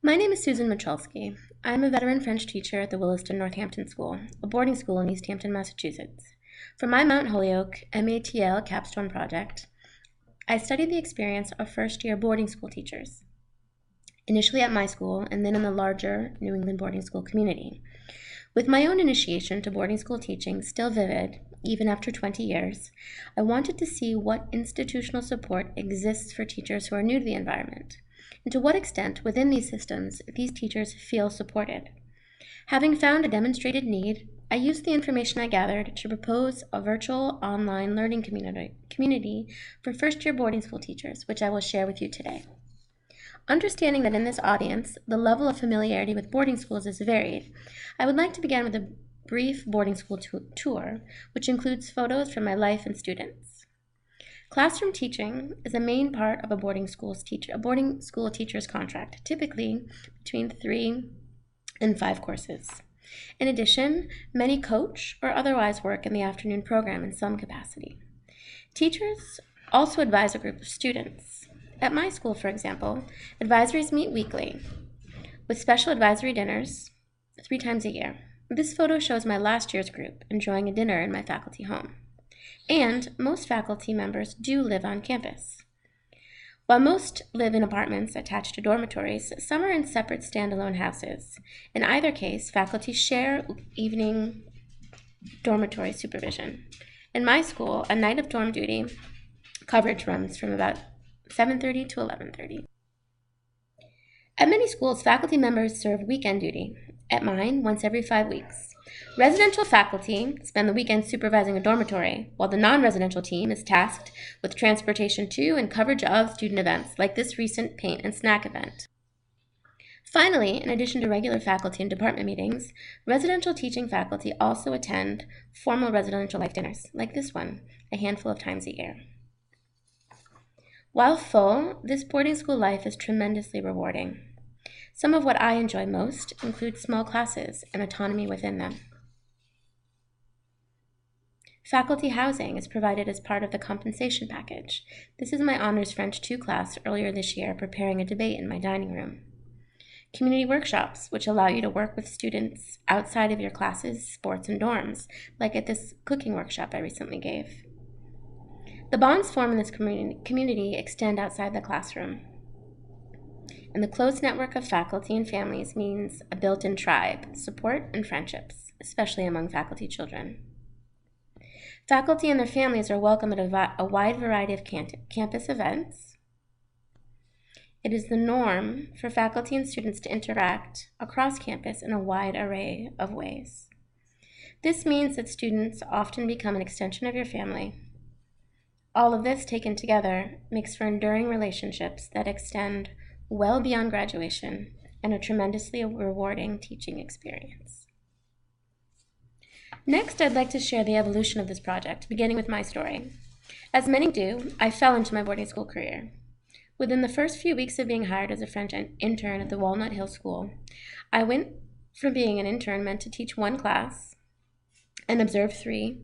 My name is Susan Michalski. I'm a veteran French teacher at the Williston Northampton School, a boarding school in East Hampton, Massachusetts. For my Mount Holyoke MATL Capstone project, I studied the experience of first-year boarding school teachers, initially at my school and then in the larger New England boarding school community. With my own initiation to boarding school teaching still vivid, even after 20 years, I wanted to see what institutional support exists for teachers who are new to the environment, and to what extent within these systems these teachers feel supported. Having found a demonstrated need, I used the information I gathered to propose a virtual online learning community for first-year boarding school teachers, which I will share with you today. Understanding that in this audience, the level of familiarity with boarding schools is varied, I would like to begin with a brief boarding school tour, which includes photos from my life and students. Classroom teaching is a main part of a boarding school teacher's contract, typically between 3 and 5 courses. In addition, many coach or otherwise work in the afternoon program in some capacity. Teachers also advise a group of students. At my school, for example, advisories meet weekly with special advisory dinners 3 times a year. This photo shows my last year's group enjoying a dinner in my faculty home. And most faculty members do live on campus. While most live in apartments attached to dormitories, some are in separate standalone houses. In either case, faculty share evening dormitory supervision. In my school, a night of dorm duty coverage runs from about 7:30 to 11:30. At many schools, faculty members serve weekend duty. At mine, once every 5 weeks. Residential faculty spend the weekend supervising a dormitory, while the non-residential team is tasked with transportation to and coverage of student events, like this recent paint and snack event. Finally, in addition to regular faculty and department meetings, residential teaching faculty also attend formal residential life dinners, like this one, a handful of times a year. While full, this boarding school life is tremendously rewarding. Some of what I enjoy most include small classes and autonomy within them. Faculty housing is provided as part of the compensation package. This is my Honors French 2 class earlier this year preparing a debate in my dining room. Community workshops, which allow you to work with students outside of your classes, sports, and dorms, like at this cooking workshop I recently gave. The bonds formed in this community extend outside the classroom. And the close network of faculty and families means a built-in tribe, support, and friendships, especially among faculty children. Faculty and their families are welcome at a wide variety of campus events. It is the norm for faculty and students to interact across campus in a wide array of ways. This means that students often become an extension of your family. All of this taken together makes for enduring relationships that extend well beyond graduation and a tremendously rewarding teaching experience. Next, I'd like to share the evolution of this project, beginning with my story. As many do, I fell into my boarding school career. Within the first few weeks of being hired as a French intern at the Walnut Hill School, I went from being an intern meant to teach 1 class and observe 3,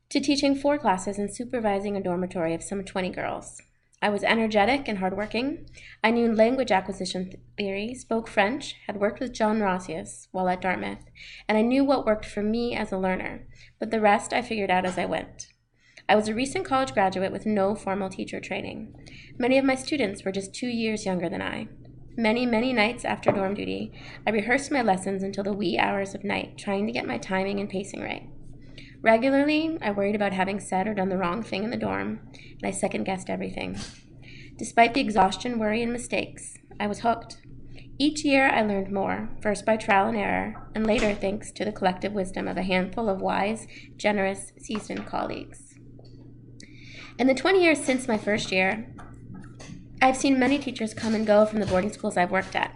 to teaching 4 classes and supervising a dormitory of some 20 girls. I was energetic and hardworking. I knew language acquisition theory, spoke French, had worked with John Rossius while at Dartmouth, and I knew what worked for me as a learner, but the rest I figured out as I went. I was a recent college graduate with no formal teacher training. Many of my students were just 2 years younger than I. Many nights after dorm duty, I rehearsed my lessons until the wee hours of night, trying to get my timing and pacing right. Regularly, I worried about having said or done the wrong thing in the dorm, and I second-guessed everything. Despite the exhaustion, worry, and mistakes, I was hooked. Each year, I learned more, first by trial and error, and later thanks to the collective wisdom of a handful of wise, generous, seasoned colleagues. In the 20 years since my first year, I've seen many teachers come and go from the boarding schools I've worked at.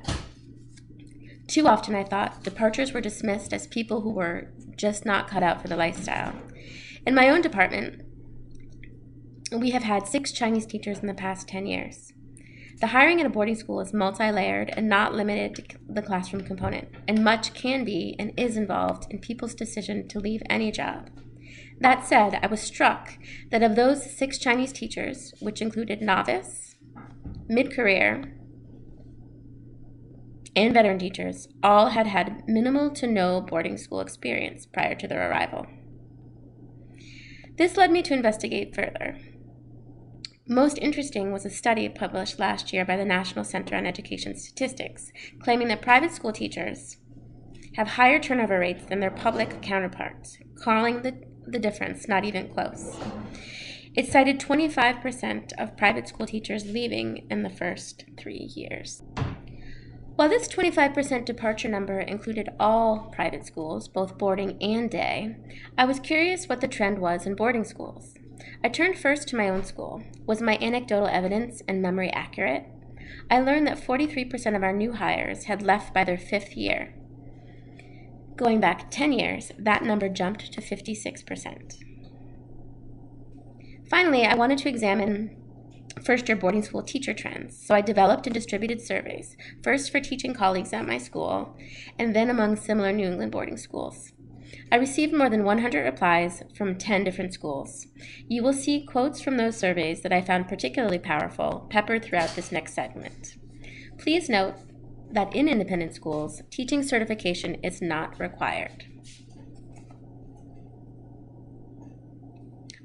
Too often, I thought, departures were dismissed as people who were just not cut out for the lifestyle. In my own department, we have had 6 Chinese teachers in the past 10 years. The hiring at a boarding school is multi-layered and not limited to the classroom component, and much can be and is involved in people's decision to leave any job. That said, I was struck that of those 6 Chinese teachers, which included novice, mid-career, and veteran teachers all had had minimal to no boarding school experience prior to their arrival. This led me to investigate further. Most interesting was a study published last year by the National Center on Education Statistics, claiming that private school teachers have higher turnover rates than their public counterparts, calling the difference not even close. It cited 25% of private school teachers leaving in the first 3 years. While this 25% departure number included all private schools, both boarding and day, I was curious what the trend was in boarding schools. I turned first to my own school. Was my anecdotal evidence and memory accurate? I learned that 43% of our new hires had left by their 5th year. Going back 10 years, that number jumped to 56%. Finally, I wanted to examine first-year boarding school teacher trends, so I developed and distributed surveys, first for teaching colleagues at my school, and then among similar New England boarding schools. I received more than 100 replies from 10 different schools. You will see quotes from those surveys that I found particularly powerful peppered throughout this next segment. Please note that in independent schools, teaching certification is not required.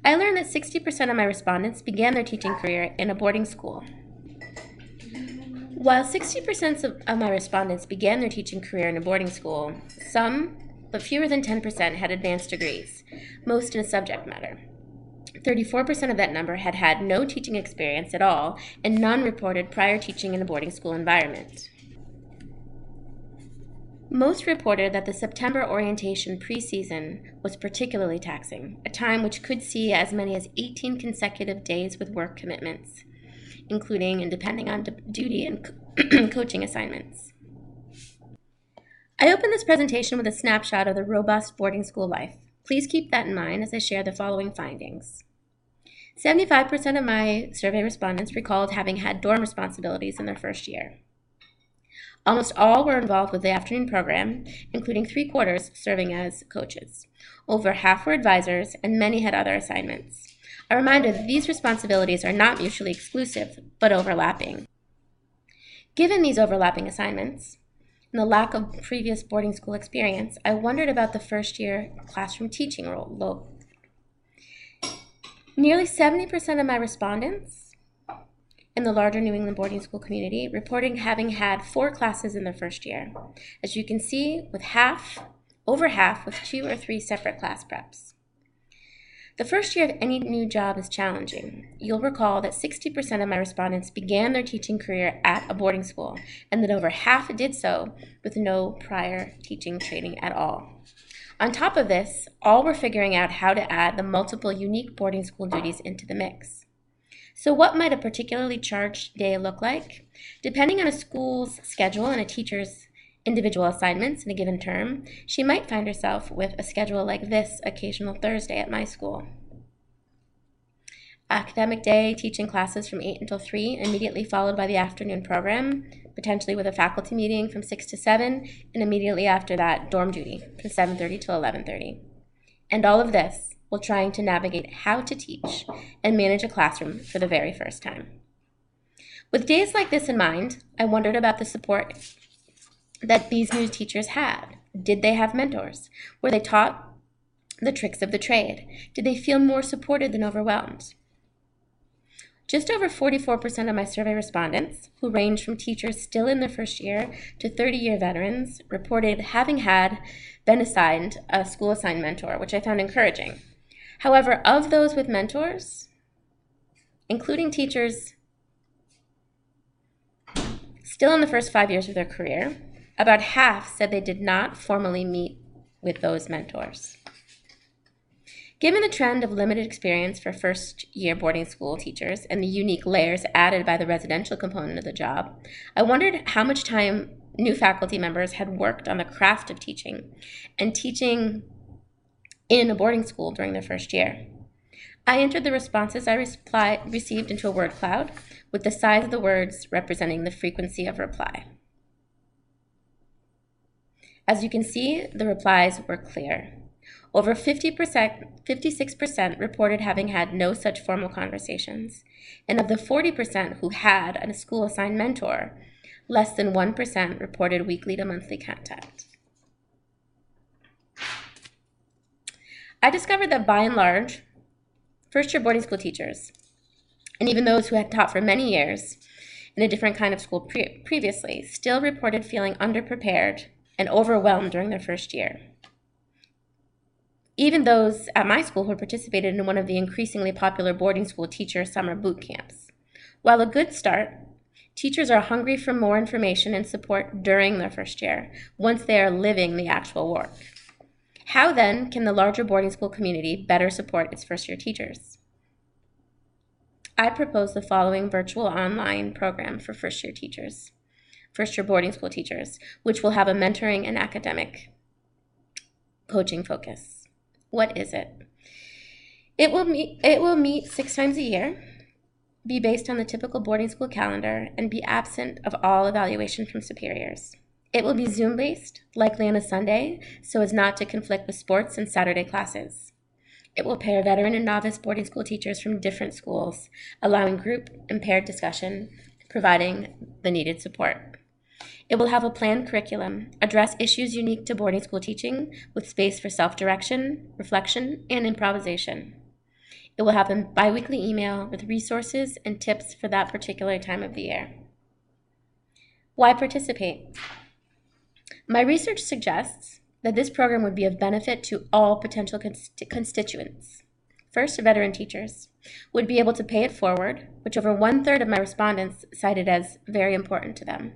I learned that 60% of my respondents began their teaching career in a boarding school. While 60% of my respondents began their teaching career in a boarding school, some, but fewer than 10%, had advanced degrees, most in a subject matter. 34% of that number had had no teaching experience at all, and none reported prior teaching in a boarding school environment. Most reported that the September orientation preseason was particularly taxing, a time which could see as many as 18 consecutive days with work commitments, including and depending on duty and coaching assignments. I open this presentation with a snapshot of the robust boarding school life. Please keep that in mind as I share the following findings. 75% of my survey respondents recalled having had dorm responsibilities in their first year. Almost all were involved with the afternoon program, including 3/4 serving as coaches. Over half were advisors, and many had other assignments. A reminder that these responsibilities are not mutually exclusive, but overlapping. Given these overlapping assignments, and the lack of previous boarding school experience, I wondered about the first-year classroom teaching role. Nearly 70% of my respondents in the larger New England boarding school community reporting having had 4 classes in their first year. As you can see, with over half with 2 or 3 separate class preps. The first year of any new job is challenging. You'll recall that 60% of my respondents began their teaching career at a boarding school, and that over half did so with no prior teaching training at all. On top of this, all were figuring out how to add the multiple unique boarding school duties into the mix. So what might a particularly charged day look like? Depending on a school's schedule and a teacher's individual assignments in a given term, she might find herself with a schedule like this occasional Thursday at my school. Academic day, teaching classes from 8 until 3, immediately followed by the afternoon program, potentially with a faculty meeting from 6 to 7, and immediately after that, dorm duty from 7:30 to 11:30. And all of this while trying to navigate how to teach and manage a classroom for the very first time. With days like this in mind, I wondered about the support that these new teachers had. Did they have mentors? Were they taught the tricks of the trade? Did they feel more supported than overwhelmed? Just over 44% of my survey respondents, who ranged from teachers still in their first year to 30-year veterans, reported having been assigned a school-assigned mentor, which I found encouraging. However, of those with mentors, including teachers still in the first 5 years of their career, about half said they did not formally meet with those mentors. Given the trend of limited experience for first-year boarding school teachers and the unique layers added by the residential component of the job, I wondered how much time new faculty members had worked on the craft of teaching and teaching in a boarding school during their first year. I entered the responses I received into a word cloud, with the size of the words representing the frequency of reply. As you can see, the replies were clear. Over 56% reported having had no such formal conversations, and of the 40% who had a school-assigned mentor, Less than 1% reported weekly to monthly contact. I discovered that by and large, first-year boarding school teachers, and even those who had taught for many years in a different kind of school previously, still reported feeling underprepared and overwhelmed during their first year. Even those at my school who participated in one of the increasingly popular boarding school teacher summer boot camps. While a good start, teachers are hungry for more information and support during their first year, once they are living the actual work. How then can the larger boarding school community better support its first-year teachers? I propose the following virtual online program for first-year teachers, first-year boarding school teachers, which will have a mentoring and academic coaching focus. What is it? It will meet 6 times a year, be based on the typical boarding school calendar, and be absent of all evaluation from superiors. It will be Zoom-based, likely on a Sunday, so as not to conflict with sports and Saturday classes. It will pair veteran and novice boarding school teachers from different schools, allowing group and paired discussion, providing the needed support. It will have a planned curriculum, address issues unique to boarding school teaching, with space for self-direction, reflection, and improvisation. It will have a bi-weekly email with resources and tips for that particular time of the year. Why participate? My research suggests that this program would be of benefit to all potential constituents. First, veteran teachers would be able to pay it forward, which over 1/3 of my respondents cited as very important to them.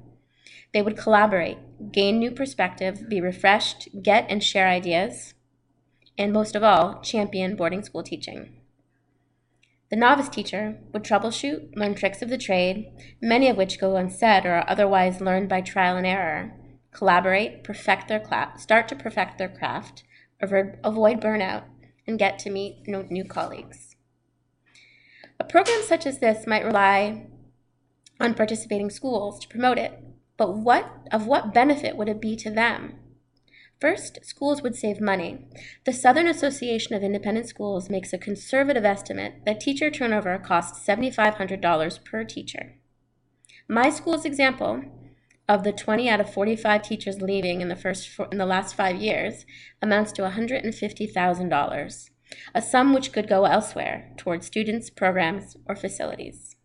They would collaborate, gain new perspective, be refreshed, get and share ideas, and most of all, champion boarding school teaching. The novice teacher would troubleshoot, learn tricks of the trade, many of which go unsaid or are otherwise learned by trial and error, collaborate, start to perfect their craft, avoid burnout, and get to meet new colleagues. A program such as this might rely on participating schools to promote it, but of what benefit would it be to them? First, schools would save money. The Southern Association of Independent Schools makes a conservative estimate that teacher turnover costs $7,500 per teacher. My school's example of the 20 out of 45 teachers leaving in the last 5 years amounts to $150,000, a sum which could go elsewhere towards students, programs, or facilities.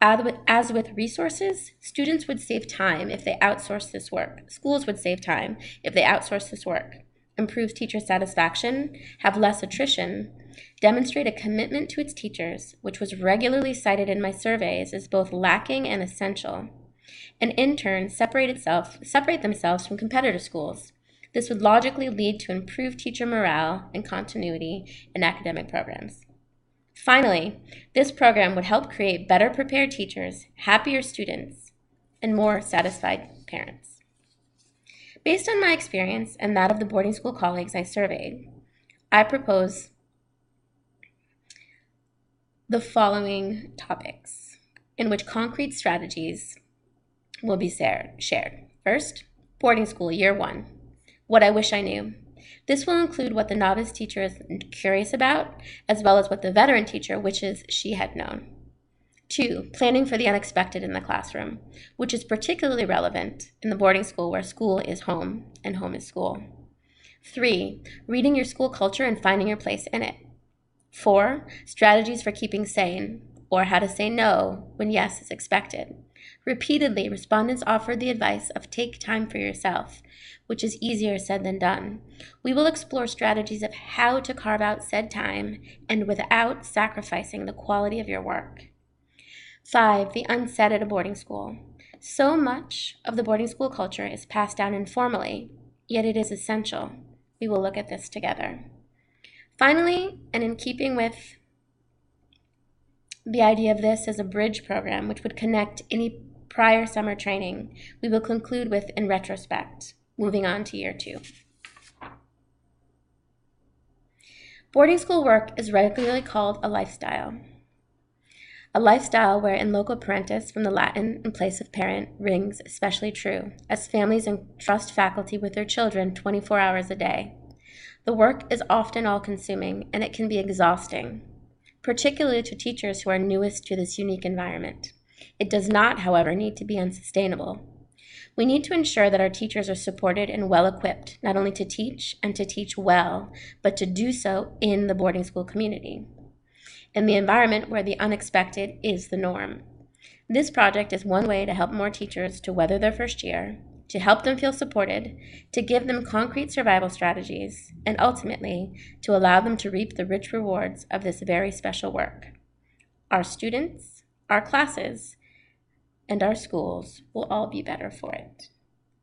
As with resources, students would save time if they outsource this work. Schools would save time if they outsource this work, improve teacher satisfaction, have less attrition, demonstrate a commitment to its teachers, which was regularly cited in my surveys as both lacking and essential, and in turn separate themselves from competitor schools. This would logically lead to improved teacher morale and continuity in academic programs. Finally, this program would help create better prepared teachers, happier students, and more satisfied parents. Based on my experience and that of the boarding school colleagues I surveyed, I propose the following topics in which concrete strategies will be shared. First, boarding school year 1, what I wish I knew. This will include what the novice teacher is curious about, as well as what the veteran teacher wishes she had known. 2, planning for the unexpected in the classroom, which is particularly relevant in the boarding school where school is home and home is school. 3, reading your school culture and finding your place in it. 4, strategies for keeping sane, or how to say no when yes is expected. Repeatedly, respondents offered the advice of take time for yourself, which is easier said than done. We will explore strategies of how to carve out said time and without sacrificing the quality of your work. 5, the unsaid at a boarding school. So much of the boarding school culture is passed down informally, yet it is essential. We will look at this together. Finally, and in keeping with the idea of this as a bridge program which would connect any prior summer training, we will conclude with in retrospect, moving on to year 2. Boarding school work is regularly called a lifestyle. A lifestyle where in loco parentis, from the Latin in place of parent, rings especially true, as families entrust faculty with their children 24 hours a day. The work is often all-consuming, and it can be exhausting, particularly to teachers who are newest to this unique environment. It does not, however, need to be unsustainable. We need to ensure that our teachers are supported and well-equipped, not only to teach and to teach well, but to do so in the boarding school community, in the environment where the unexpected is the norm. This project is one way to help more teachers to weather their first year, to help them feel supported, to give them concrete survival strategies, and ultimately to allow them to reap the rich rewards of this very special work. Our students, our classes, and our schools will all be better for it.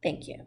Thank you.